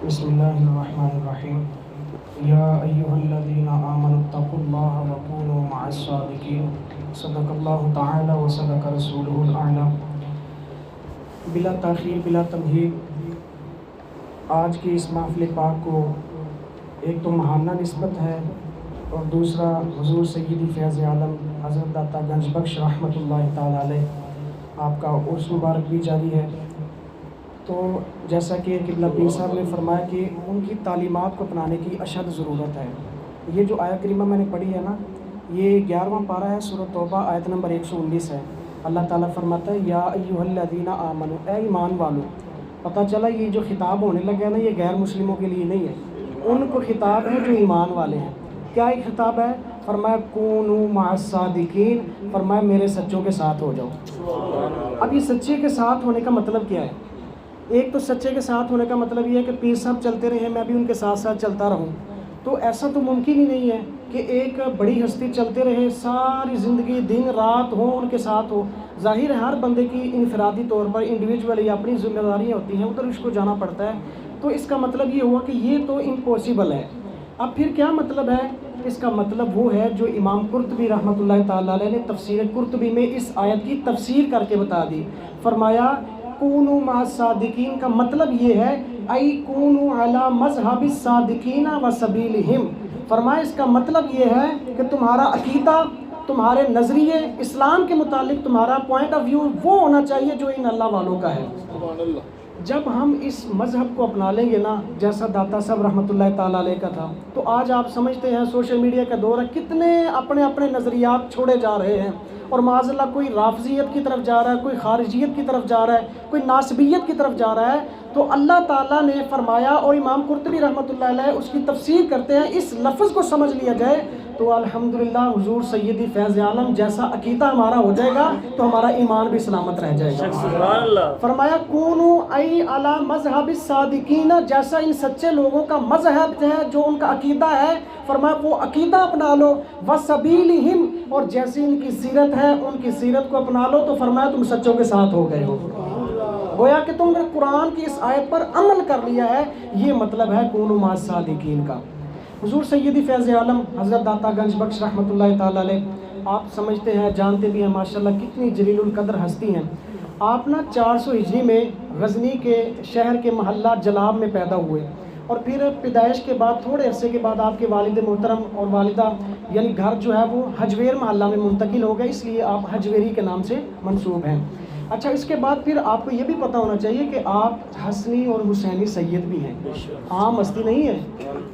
بسم اللہ الرحمن الرحیم یا ایہا الذین آمنوا اتقوا اللہ وکونوا مع الصادقین صدق اللہ تعالی وصدق رسولہ الاعلی۔ بلا تاخیر بلا تمہید آج کی اس محفل پاک کو ایک تو ماہانہ نسبت ہے اور دوسرا حضور سیدی فیض عالم حضرت داتا گنج بخش رحمۃ اللہ تعالی علیہ آپ کا عرس مبارک بھی جاری ہے۔ تو جیسا کہ قبلہ پیر صاحب نے فرمایا کہ ان کی تعلیمات کو اپنانے کی اشد ضرورت ہے۔ یہ جو آیت کریمہ میں نے پڑھی ہے نا، یہ 11واں پارہ ہے، سورۃ توبہ، آیت نمبر 119 ہے۔ اللہ تعالیٰ فرماتا ہے یا ایھا الذین آمنوا، اے ایمان والو۔ پتہ چلا یہ جو خطاب ہونے لگا نا، یہ غیر مسلموں کے لیے نہیں ہے، ان کو خطاب ہے جو ایمان والے ہیں۔ کیا ایک خطاب ہے؟ فرمایا کونوا مع الصادقین، فرمایا میرے سچوں کے ساتھ ہو جاؤ۔ اب یہ سچے کے ساتھ ہونے کا مطلب کیا ہے؟ ایک تو سچے کے ساتھ ہونے کا مطلب یہ ہے کہ پیر صاحب چلتے رہے میں بھی ان کے ساتھ ساتھ چلتا رہوں، تو ایسا تو ممکن ہی نہیں ہے کہ ایک بڑی ہستی چلتے رہے ساری زندگی دن رات ہو ان کے ساتھ ہو۔ ظاہر ہے ہر بندے کی انفرادی طور پر انڈیویجولی اپنی ذمہ داریاں ہوتی ہیں، ادھر اس کو جانا پڑتا ہے، تو اس کا مطلب یہ ہوا کہ یہ تو امپاسبل ہے۔ اب پھر کیا مطلب ہے؟ اس کا مطلب وہ ہے جو امام قرطبی رحمۃ اللہ تعالیٰ علیہ نے تفسیر قرطبی میں اس آیت کی تفسیر کر کے بتا دی۔ فرمایا کونوا مع الصادقین کا مطلب یہ ہے ای کونوا علی مذہب الصادقین و سبیلہم۔ فرمایا اس کا مطلب یہ ہے کہ تمہارا عقیدہ، تمہارے نظریے اسلام کے متعلق، تمہارا پوائنٹ آف ویو وہ ہونا چاہیے جو ان اللہ والوں کا ہے۔ جب ہم اس مذہب کو اپنا لیں گے نا، جیسا داتا صاحب رحمۃ اللہ تعالیٰ علیہ کا تھا، تو آج آپ سمجھتے ہیں سوشل میڈیا کا دور ہے، کتنے اپنے اپنے نظریات چھوڑے جا رہے ہیں، اور معاذ اللہ کوئی رافضیت کی طرف جا رہا ہے، کوئی خارجیت کی طرف جا رہا ہے، کوئی ناسبیت کی طرف جا رہا ہے۔ تو اللہ تعالیٰ نے فرمایا، اور امام قرطبی رحمۃ اللہ علیہ اس کی تفسیر کرتے ہیں، اس لفظ کو سمجھ لیا جائے تو الحمدللہ حضور سیدی فیض عالم جیسا عقیدہ ہمارا ہو جائے گا تو ہمارا ایمان بھی سلامت رہ جائے گا۔ فرمایا کونوا ای علی مذہب الصادقین، جیسا ان سچے لوگوں کا مذہب ہے، جو ان کا عقیدہ ہے، فرمایا وہ عقیدہ اپنا لو، وسبیلہم، اور جیسی ان کی سیرت ہے ان کی سیرت کو اپنا لو، تو فرمایا تم سچوں کے ساتھ ہو گئے ہو۔ گویا کہ تم نے قرآن کی اس آیت پر عمل کر لیا ہے، یہ مطلب ہے کونوا مع الصادقین کا۔ حضور سیدی فیض عالم حضرت داتا گنج بخش رحمۃ اللہ تعالیٰ علیہ، آپ سمجھتے ہیں جانتے بھی ہیں ماشاءاللہ کتنی جلیل القدر ہستی ہیں۔ آپ نا 400 ہجری میں غزنی کے شہر کے محلہ جلاب میں پیدا ہوئے، اور پھر پیدائش کے بعد تھوڑے عرصے کے بعد آپ کے والد محترم اور والدہ یعنی گھر جو ہے وہ حجویر محلہ میں منتقل ہو گئے، اس لیے آپ حجویری کے نام سے منسوب ہیں۔ اچھا، اس کے بعد پھر آپ کو یہ بھی پتہ ہونا چاہیے کہ آپ حسنی اور حسینی سید بھی ہیں، عام ہستی نہیں ہے،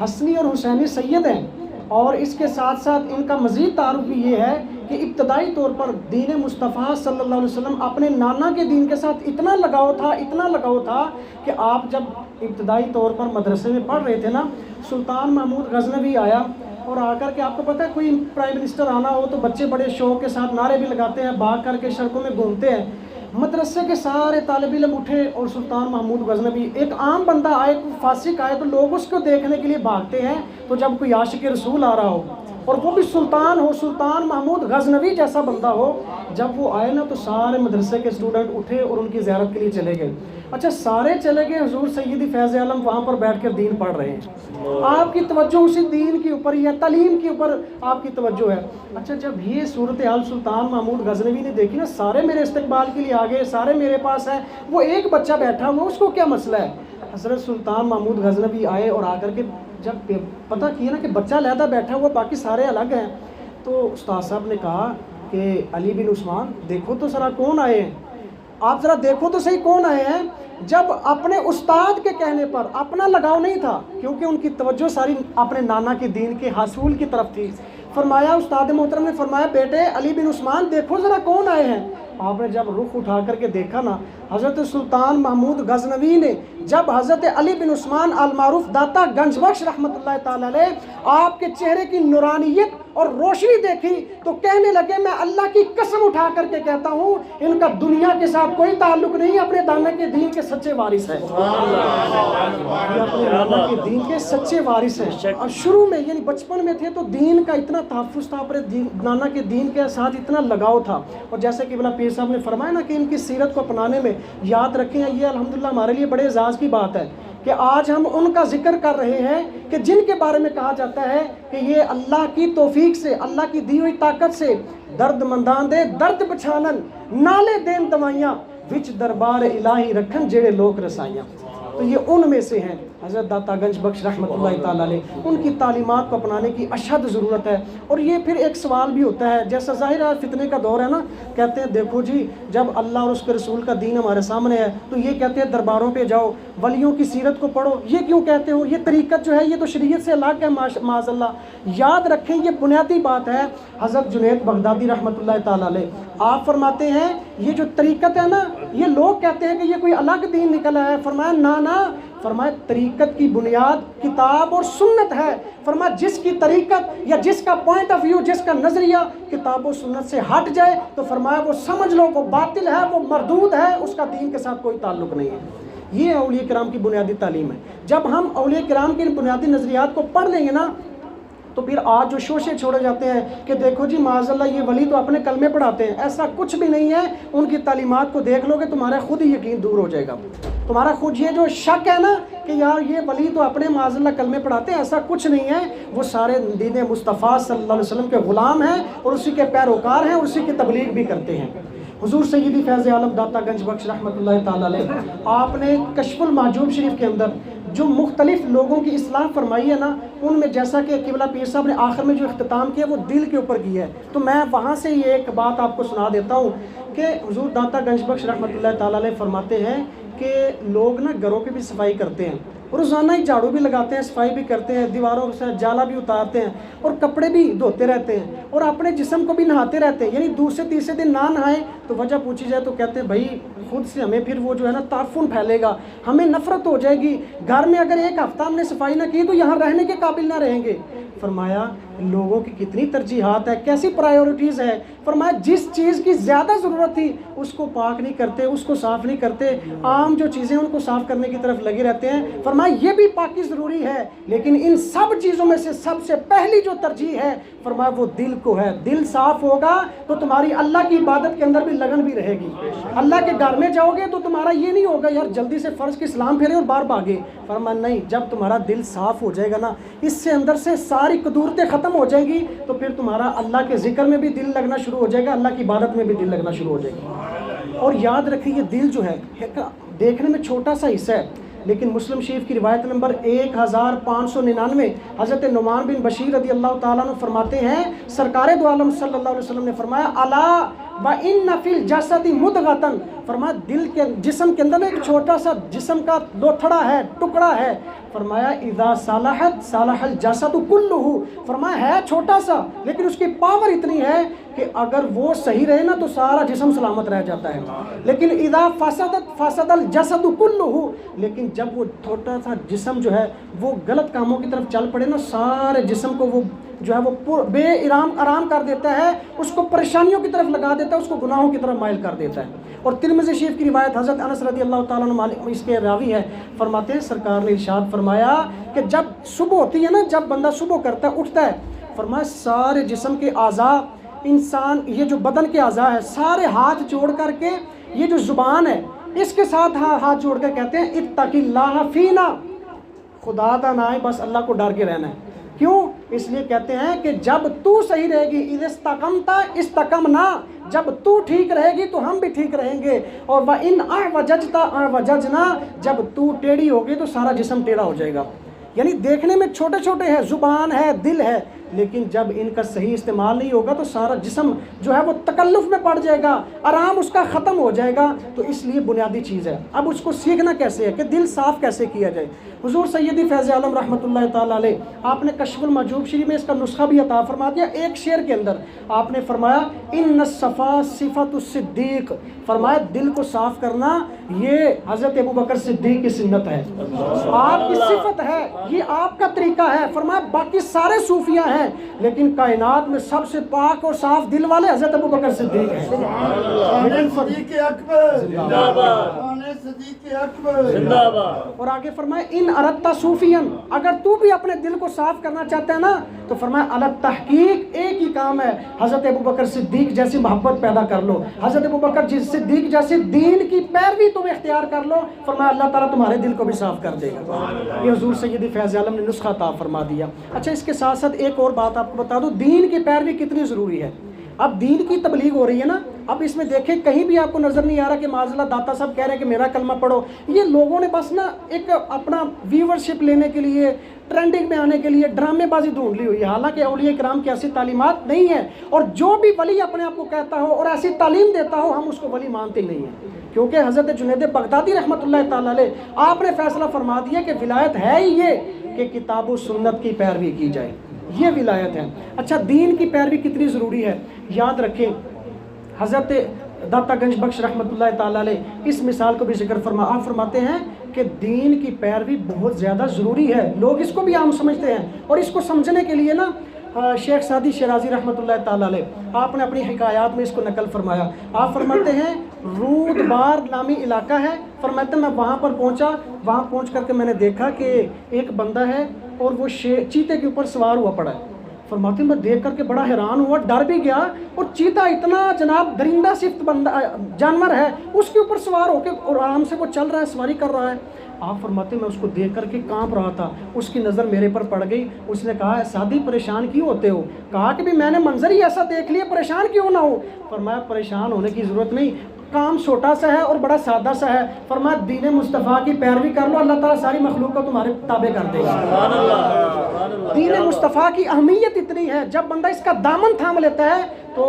حسنی اور حسینی سید ہیں۔ اور اس کے ساتھ ساتھ ان کا مزید تعارف بھی یہ ہے کہ ابتدائی طور پر دین مصطفیٰ صلی اللہ علیہ وسلم اپنے نانا کے دین کے ساتھ اتنا لگاؤ تھا کہ آپ جب ابتدائی طور پر مدرسے میں پڑھ رہے تھے نا، سلطان محمود غزنوی آیا، اور آ کر کے آپ کو پتہ ہے کوئی پرائم منسٹر آنا ہو تو بچے بڑے شوق کے ساتھ نعرے بھی لگاتے ہیں، بھاگ کر کے سڑکوں میں گھومتے ہیں۔ مدرسے کے سارے طالب علم اٹھے اور سلطان محمود غزنوی، ایک عام بندہ آئے، کوئی فاسق آئے تو لوگ اس کو دیکھنے کے لیے بھاگتے ہیں، تو جب کوئی عاشق رسول آ رہا ہو اور وہ بھی سلطان ہو، سلطان محمود غزنوی جیسا بندہ ہو، جب وہ آئے نا تو سارے مدرسے کے اسٹوڈنٹ اٹھے اور ان کی زیارت کے لیے چلے گئے۔ اچھا، سارے چلے گئے، حضور سیدی فیض عالم وہاں پر بیٹھ کر دین پڑھ رہے ہیں، آپ کی توجہ اسی دین کے اوپر یا تعلیم کے اوپر آپ کی توجہ ہے۔ اچھا، جب یہ صورتحال سلطان محمود غزنوی نے دیکھی نا، سارے میرے استقبال کے لیے آگے، سارے میرے پاس ہیں، وہ ایک بچہ بیٹھا ہوا اس کو کیا مسئلہ ہے؟ حضرت سلطان محمود غزنوی آئے اور آ کر کے جب پتہ کیا نا کہ بچہ علیحدہ بیٹھا ہوا باقی سارے الگ ہیں، تو استاد صاحب نے کہا کہ علی بن عثمان دیکھو تو ذرا کون آئے ہیں، آپ ذرا دیکھو تو صحیح کون آئے ہیں۔ جب اپنے استاد کے کہنے پر اپنا لگاؤ نہیں تھا، کیونکہ ان کی توجہ ساری اپنے نانا کے دین کے حصول کی طرف تھی، فرمایا استاد محترم نے فرمایا بیٹے علی بن عثمان دیکھو ذرا کون آئے ہیں۔ آپ نے جب رخ اٹھا کر کے دیکھا نا، حضرت سلطان محمود غزنوی نے جب حضرت علی بن عثمان المعروف داتا گنج بخش رحمۃ اللہ تعالیٰ علیہ آپ کے چہرے کی نورانیت اور روشنی دیکھی تو کہنے لگے میں اللہ کی قسم اٹھا کر کے کہتا ہوں ان کا دنیا کے ساتھ کوئی تعلق نہیں، اپنے دانا کے دین کے سچے وارث ہیں، اپنے دانا کے دین کے سچے وارث ہیں۔ اور شروع میں یعنی بچپن میں تھے تو دین کا اتنا تحفظ تھا، اپنے نانا کے دین کے ساتھ اتنا لگاؤ تھا، اور جیسے کہ بلا پیر صاحب نے فرمایا نا کہ ان کی سیرت کو اپنانے میں یاد رکھیں، یہ الحمدللہ ہمارے لیے بڑے اعزاز کی بات ہے کہ آج ہم ان کا ذکر کر رہے ہیں کہ جن کے بارے میں کہا جاتا ہے کہ یہ اللہ کی توفیق سے، اللہ کی دی ہوئی طاقت سے درد مندان دے درد بچھانن نالے دین دوائیاں وچ دربار الہی رکھن جڑے لوگ رسائیاں. تو یہ ان میں سے ہیں حضرت داتا گنج بخش رحمۃ اللہ تعالیٰ علیہ. ان کی تعلیمات کو اپنانے کی اشد ضرورت ہے. اور یہ پھر ایک سوال بھی ہوتا ہے، جیسا ظاہر ہے فتنے کا دور ہے نا، کہتے ہیں دیکھو جی جب اللہ اور اس کے رسول کا دین ہمارے سامنے ہے تو یہ کہتے ہیں درباروں پہ جاؤ، ولیوں کی سیرت کو پڑھو. یہ کیوں کہتے ہو؟ یہ طریقت جو ہے یہ تو شریعت سے الگ ہے معاذ اللہ. یاد رکھیں یہ بنیادی بات ہے. حضرت جنید بغدادی رحمۃ اللہ تعالیٰ علیہ آپ فرماتے ہیں یہ جو طریقت ہے نا، یہ لوگ کہتے ہیں کہ یہ کوئی الگ دین نکلا ہے. فرمایا نا، فرمایا طریقت کی بنیاد کتاب اور سنت ہے. فرمایا جس کی طریقت یا جس کا پوائنٹ آف ویو، جس کا نظریہ کتاب و سنت سے ہٹ جائے تو فرمایا وہ سمجھ لو وہ باطل ہے، وہ مردود ہے، اس کا دین کے ساتھ کوئی تعلق نہیں ہے. یہ اولیاء کرام کی بنیادی تعلیم ہے. جب ہم اولیاء کرام کے بنیادی نظریات کو پڑھ لیں گے نا تو پھر آج جو شوشے چھوڑے جاتے ہیں کہ دیکھو جی معاذ اللہ یہ ولی تو اپنے کلمے پڑھاتے ہیں، ایسا کچھ بھی نہیں ہے. ان کی تعلیمات کو دیکھ لو گے تمہارا خود ہی یقین دور ہو جائے گا. تمہارا خود یہ جو شک ہے نا کہ یار یہ ولی تو اپنے معاذ اللہ کلمے پڑھاتے ہیں، ایسا کچھ نہیں ہے. وہ سارے دین مصطفیٰ صلی اللہ علیہ وسلم کے غلام ہیں اور اسی کے پیروکار ہیں اور اسی کی تبلیغ بھی کرتے ہیں. حضور سیدی فیض عالم داتا گنج بخش رحمۃ اللہ تعالیٰ علیہ آپ نے کشف المحجوب شریف کے اندر جو مختلف لوگوں کی اصلاح فرمائی ہے نا، ان میں جیسا کہ قبلہ پیر صاحب نے آخر میں جو اختتام کیا وہ دل کے اوپر کیا ہے. تو میں وہاں سے یہ ایک بات آپ کو سنا دیتا ہوں کہ حضور داتا گنج بخش رحمۃ اللہ تعالیٰ علیہ فرماتے ہیں کہ لوگ نا گھروں کی بھی صفائی کرتے ہیں، روزانہ ہی جھاڑو بھی لگاتے ہیں، صفائی بھی کرتے ہیں، دیواروں سے جالا بھی اتارتے ہیں اور کپڑے بھی دھوتے رہتے ہیں اور اپنے جسم کو بھی نہاتے رہتے ہیں. یعنی دوسرے تیسرے دن نہ نہائیں تو وجہ پوچھی جائے تو کہتے ہیں بھائی خود سے ہمیں پھر وہ جو ہے نا تعفن پھیلے گا، ہمیں نفرت ہو جائے گی. گھر میں اگر ایک ہفتہ ہم نے صفائی نہ کی تو یہاں رہنے کے قابل نہ رہیں گے. فرمایا لوگوں کی کتنی ترجیحات ہے، کیسی پرائیورٹیز ہے. فرمایا جس چیز کی زیادہ ضرورت تھی اس کو پاک نہیں کرتے، اس کو صاف نہیں کرتے، عام جو چیزیں ان کو صاف کرنے کی طرف لگے رہتے ہیں. فرمایا یہ بھی پاکی ضروری ہے لیکن ان سب چیزوں میں سے سب سے پہلی جو ترجیح ہے فرمایا وہ دل کو ہے. دل صاف ہوگا تو تمہاری اللہ کی عبادت کے اندر بھی لگن بھی رہے گی. اللہ کے گھر میں جاؤ گے تو تمہارا یہ نہیں ہوگا یار جلدی سے فرض کی سلام پھیرے اور باہر بھاگے. فرمایا نہیں، جب تمہارا دل صاف ہو جائے گا نا، اس سے اندر سے ساری قدورتیں ختم ہو جائیں گی تو پھر تمہارا اللہ کے ذکر میں بھی دل لگنا شروع ہو جائے گا، اللہ کی عبادت میں بھی دل لگنا شروع ہو جائے گی. اور یاد رکھیں یہ دل جو ہے دیکھنے میں چھوٹا سا حصہ ہے لیکن مسلم شریف کی روایت نمبر 1599 حضرت نعمان بن بشیر رضی اللہ تعالیٰ عنہ فرماتے ہیں سرکار دو عالم صلی اللہ علیہ وسلم نے فرمایا الا وَإِنَّ فِي الْجَسَدِ مُضْغَةً. فرمایا دل کے جسم کے اندر ایک چھوٹا سا جسم کا لوتھڑا ہے، ٹکڑا ہے. فرمایا اذا صلحت صلح الجسد كله. فرمایا ہے چھوٹا سا لیکن اس کی پاور اتنی ہے کہ اگر وہ صحیح رہے نا تو سارا جسم سلامت رہ جاتا ہے. لیکن اذا فسدت فسد الجسد كله. لیکن جب وہ چھوٹا سا جسم جو ہے وہ غلط کاموں کی طرف چل پڑے نا، سارے جسم کو وہ جو ہے وہ بے آرام کر دیتا ہے، اس کو پریشانیوں کی طرف لگا دیتا ہے، اس کو گناہوں کی طرف مائل کر دیتا ہے. اور ترمذی شریف کی روایت حضرت انس رضی اللہ تعالیٰ عنہ اس کے راوی ہے، فرماتے ہیں سرکار نے ارشاد فرمایا کہ جب صبح ہوتی ہے نا، جب بندہ صبح کرتا ہے اٹھتا ہے، فرمایا سارے جسم کے اعضاء انسان یہ جو بدن کے اعضاء ہے سارے ہاتھ جوڑ کر کے یہ جو زبان ہے اس کے ساتھ ہاتھ جوڑ کر کہتے ہیں اتق اللہ فینا. خدا دا نہ ہے، بس اللہ کو ڈر کے رہنا ہے. کیوں؟ اس لیے کہتے ہیں کہ جب تو صحیح رہے گی اذا استقمتا استقمنا، جب تو ٹھیک رہے گی تو ہم بھی ٹھیک رہیں گے. اور وَإِنْ أَعْوَجَجْتَ أَعْوَجَجْنَا، جب تو ٹیڑھی ہوگی تو سارا جسم ٹیڑھا ہو جائے گا. یعنی دیکھنے میں چھوٹے چھوٹے ہیں، زبان ہے، دل ہے، لیکن جب ان کا صحیح استعمال نہیں ہوگا تو سارا جسم جو ہے وہ تکلف میں پڑ جائے گا، آرام اس کا ختم ہو جائے گا. تو اس لیے بنیادی چیز ہے. اب اس کو سیکھنا کیسے ہے کہ دل صاف کیسے کیا جائے. حضور سیدی فیض عالم رحمۃ اللہ تعالیٰ علیہ آپ نے کشف المحجوب شریف میں اس کا نسخہ بھی عطا فرما دیا. ایک شعر کے اندر آپ نے فرمایا ان الصفا صفت الصدیق. فرمایا دل کو صاف کرنا یہ حضرت ابو بکر صدیق کی سنت ہے، آپ کی صفت ہے. یہ آپ کا طریقہ ہے. فرمایا باقی سارے صوفیہ ہیں لیکن کائنات میں سب سے پاک اور صاف دل والے حضرت ابوبکر صدیق ہیں. صدیق اکبر زندہ باد، صدیق اکبر زندہ باد. اور آگے فرمایا ان اردت صوفین، اگر تو بھی اپنے دل کو صاف کرنا چاہتا ہے نا تو فرمایا الگ تحقیق ایک ہی کام ہے، حضرت ابوبکر صدیق جیسی محبت پیدا کر لو، حضرت ابوبکر صدیق جیسی دین کی پیروی تم اختیار کر لو. فرمایا اللہ تعالیٰ تمہارے دل کو بھی صاف کر دے گا. یہ حضور سیدی فیض عالم نے نسخہ عطا فرما دیا. اچھا اس کے ساتھ ساتھ ایک اور بات آپ کو بتا دوں، دین کی پیروی کتنی ضروری ہے. اب دین کی تبلیغ ہو رہی ہے نا، اب اس میں دیکھیں کہیں بھی آپ کو نظر نہیں آ رہا کہ معاذ اللہ داتا صاحب کہہ رہے ہیں کہ میرا کلمہ پڑھو. یہ لوگوں نے بس نا ایک اپنا ویورشپ لینے کے لیے، ٹرینڈنگ میں آنے کے لیے ڈرامے بازی ڈھونڈ لی ہوئی ہے. حالانکہ اولیاء کرام کی ایسی تعلیمات نہیں ہیں، اور جو بھی ولی اپنے آپ کو کہتا ہو اور ایسی تعلیم دیتا ہو ہم اس کو ولی مانتے نہیں ہیں. کیونکہ حضرت جنید بغدادی رحمۃ اللہ تعالیٰ علیہ آپ نے فیصلہ فرما دیا کہ ولایت ہے ہی یہ کہ کتاب و سنت کی پیروی کی جائے، یہ ولایت ہے. اچھا دین کی پیروی کتنی ضروری ہے یاد رکھیں. حضرت داتا گنج بخش رحمۃ اللہ تعالیٰ علیہ اس مثال کو بھی ذکر آپ فرماتے ہیں کہ دین کی پیروی بہت زیادہ ضروری ہے. لوگ اس کو بھی عام سمجھتے ہیں، اور اس کو سمجھنے کے لیے نا شیخ سعدی شیرازی رحمۃ اللہ تعالیٰ علیہ آپ نے اپنی حکایات میں اس کو نقل فرمایا. آپ فرماتے ہیں رود بار نامی علاقہ ہے، فرماتے ہیں میں وہاں پر پہنچا، وہاں پہنچ کر کے میں نے دیکھا کہ ایک بندہ ہے اور وہ چیتے کے اوپر سوار ہوا پڑا ہے. فرماتے ہیں میں دیکھ کر کے بڑا حیران ہوا، ڈر بھی گیا، اور چیتا اتنا جناب درندہ صفت بندہ جانور ہے، اس کے اوپر سوار ہو کے اور آرام سے وہ چل رہا ہے، سواری کر رہا ہے. آپ فرماتے ہیں میں اس کو دیکھ کر کے کانپ رہا تھا. اس کی نظر میرے پر پڑ گئی. اس نے کہا سعدی پریشان کیوں ہوتے ہو؟ کہا کہ بھی میں نے منظر ہی ایسا دیکھ لیا، پریشان کیوں نہ ہو؟ فرمایا پریشان ہونے کی ضرورت نہیں، کام چھوٹا سا ہے اور بڑا سادہ سا ہے. فرمایا دین مصطفیٰ کی پیروی کر لو، اللہ تعالیٰ ساری مخلوق کو تمہارے تابع کر دے گا. دین مصطفیٰ کی اہمیت اتنی ہے، جب بندہ اس کا دامن تھام لیتا ہے تو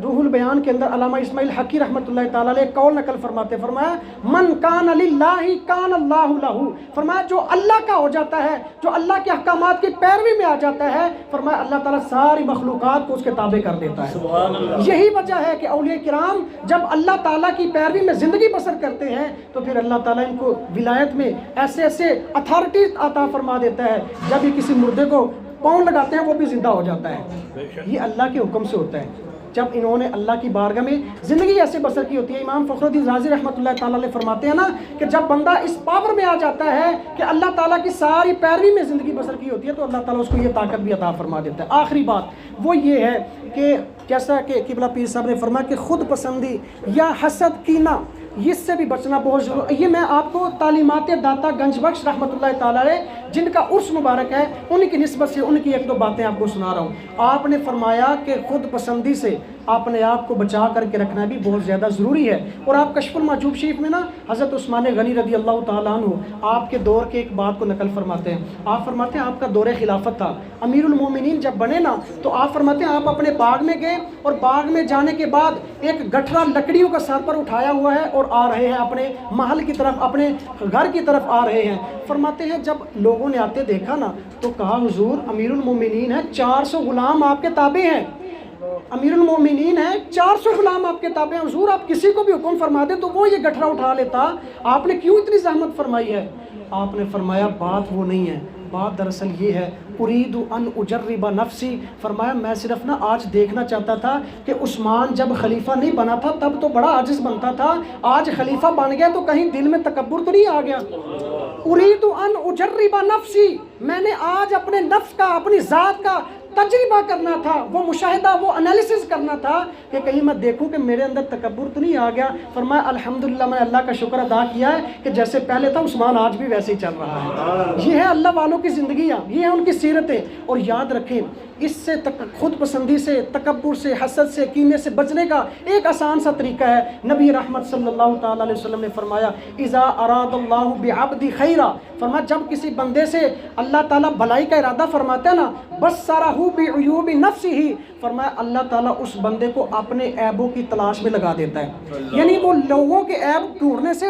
روح البیان کے اندر علامہ اسماعیل حقی رحمۃ اللہ تعالیٰ علیہ قول نقل فرماتے، فرمایا من کان للہ کان اللہ لہ. فرمایا جو اللہ کا ہو جاتا ہے، جو اللہ کے احکامات کی پیروی میں آ جاتا ہے، فرمایا اللہ تعالیٰ ساری مخلوقات کو اس کے تابع کر دیتا ہے. یہی وجہ ہے کہ اولیاء کرام جب اللہ تعالیٰ کی پیروی میں زندگی بسر کرتے ہیں تو پھر اللہ تعالیٰ ان کو ولایت میں ایسے ایسے اتھارٹیز عطا فرما دیتا ہے. جب یہ کسی مردے کو پاؤں لگاتے ہیں وہ بھی زندہ ہو جاتا ہے. یہ اللہ کے حکم سے ہوتا ہے. جب انہوں نے اللہ کی بارگاہ میں زندگی ایسے بسر کی ہوتی ہے. امام فخر الدین رازی رحمۃ اللہ تعالیٰ علیہ فرماتے ہیں نا کہ جب بندہ اس پاور میں آ جاتا ہے کہ اللہ تعالیٰ کی ساری پیروی میں زندگی بسر کی ہوتی ہے تو اللہ تعالیٰ اس کو یہ طاقت بھی عطا فرما دیتا ہے. آخری بات وہ یہ ہے کہ جیسا کہ قبلہ پیر صاحب نے فرمایا کہ خود پسندی یا حسد کینہ اس سے بھی بچنا بہت ضروری. یہ میں آپ کو تعلیمات داتا گنج بخش رحمۃ اللہ تعالیٰ علیہ جن کا عرس مبارک ہے ان کی نسبت سے ان کی ایک دو باتیں آپ کو سنا رہا ہوں. آپ نے فرمایا کہ خود پسندی سے اپنے آپ کو بچا کر کے رکھنا بھی بہت زیادہ ضروری ہے. اور آپ کشف المحجوب شریف میں نا حضرت عثمان غنی رضی اللہ تعالیٰ عنہ آپ کے دور کے ایک بات کو نقل فرماتے ہیں. آپ فرماتے ہیں آپ کا دور خلافت تھا، امیر المومنین جب بنے نا تو آپ فرماتے ہیں آپ اپنے باغ میں گئے اور باغ میں جانے کے بعد ایک گٹھرا لکڑیوں کا سر پر اٹھایا ہوا ہے اور آ رہے ہیں اپنے محل کی طرف، اپنے گھر کی طرف آ رہے ہیں. فرماتے ہیں جب لوگوں نے آتے دیکھا نا تو کہا حضور امیر المومنین ہے، 400 غلام آپ کے تابع ہیں. امیر المومنین ہے، 400 غلام آپ کے تابع ہیں. حضور آپ کسی کو بھی حکم فرما دیں تو وہ یہ گٹھرا اٹھا لیتا، آپ نے کیوں اتنی زحمت فرمائی ہے؟ آپ نے فرمایا بات وہ نہیں ہے، بات دراصل یہ ہے اريد ان اجرب نفسی. فرمایا میں صرف نا آج دیکھنا چاہتا تھا کہ عثمان جب خلیفہ نہیں بنا تھا تب تو بڑا عاجز بنتا تھا، آج خلیفہ بن گیا تو کہیں دل میں تکبر تو نہیں آ گیا. اريد ان اجرب نفسی، میں نے آج اپنے نفس کا، اپنی ذات کا تجربہ کرنا تھا، وہ مشاہدہ، وہ انالیسس کرنا تھا کہ کہیں میں دیکھوں کہ میرے اندر تکبر تو نہیں آ گیا. فرمایا الحمدللہ میں اللہ کا شکر ادا کیا ہے کہ جیسے پہلے تھا عثمان آج بھی ویسے ہی چل رہا ہے. یہ ہے اللہ والوں کی زندگیاں، یہ ہیں ان کی سیرتیں. اور یاد رکھیں اس سے خود پسندی سے، تکبر سے، حسد سے، کینے سے بچنے کا ایک آسان سا طریقہ ہے. نبی رحمت صلی اللہ تعالیٰ علیہ وسلم نے فرمایا اذا اراد اللہ بعبد خیرا، فرمایا جب کسی بندے سے اللہ تعالیٰ بھلائی کا ارادہ فرماتا ہے نا بصرہ بعیوب نفسہ، فرمایا اللہ تعالیٰ اس بندے کو اپنے عیبوں کی تلاش میں لگا دیتا ہے. یعنی وہ لوگوں کے عیب ڈھونڈنے سے